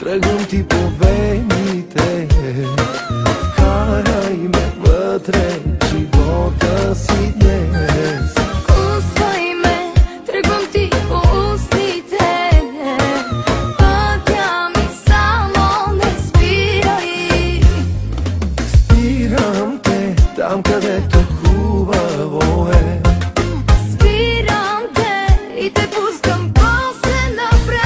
тръгвам ти по вените. Вкарай ме вътре, живота си днес. Вкусвай ме, тръгвам ти по устните. Пътя ми само не спирай. Спирам те там, където хубаво е. Спирам те и те пускам после напред.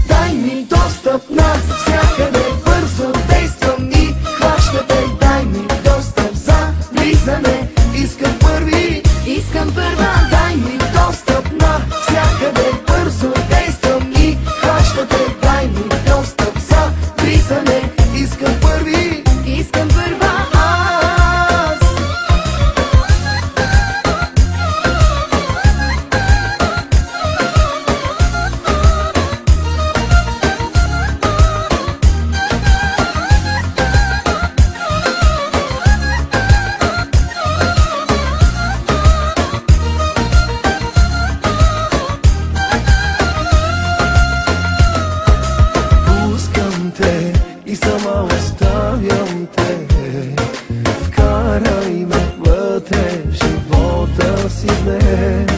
Дай ми достъп навсякъде, бързо действам и хваща те. Дай ми достъп за влизане, искам първи. Искам първа. Дай ми достъп навсякъде, бързо действам и хваща те. Дай ми достъп за влизане, искам първи. Искам първа. И сама оставям те. Вкарай ме вътре в живота си днес.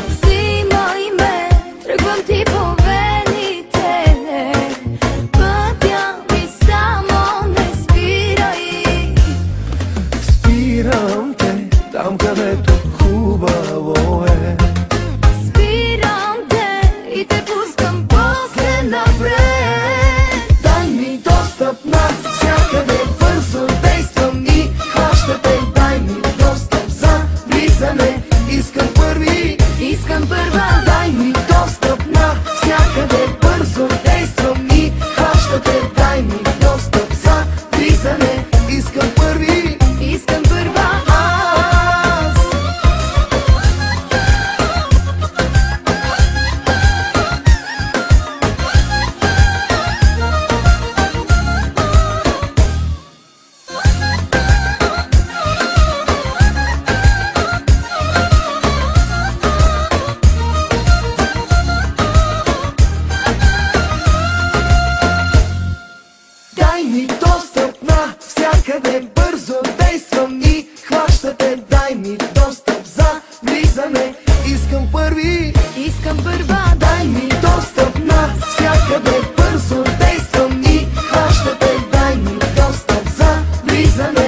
Взимай ме, тръгвам ти по вените. Пътя ми само не спирай. Спирам те там, където хубаво е. Спирам те и те пускам после напред. Навсякъде бързо действам и хваща те. Дай ми достъп за влизане, искам първи. Искам първа. Дай ми достъп навсякъде, бързо действам и хваща те. Дай ми достъп за влизане, искам първи. Искам първа. Дай ми достъп навсякъде, бързо действам и хваща те. Дай ми достъп за влизане, искам първи. Искам първа. Дай ми достъп навсякъде, бързо действам и хваща те. Дай ми достъп за влизане.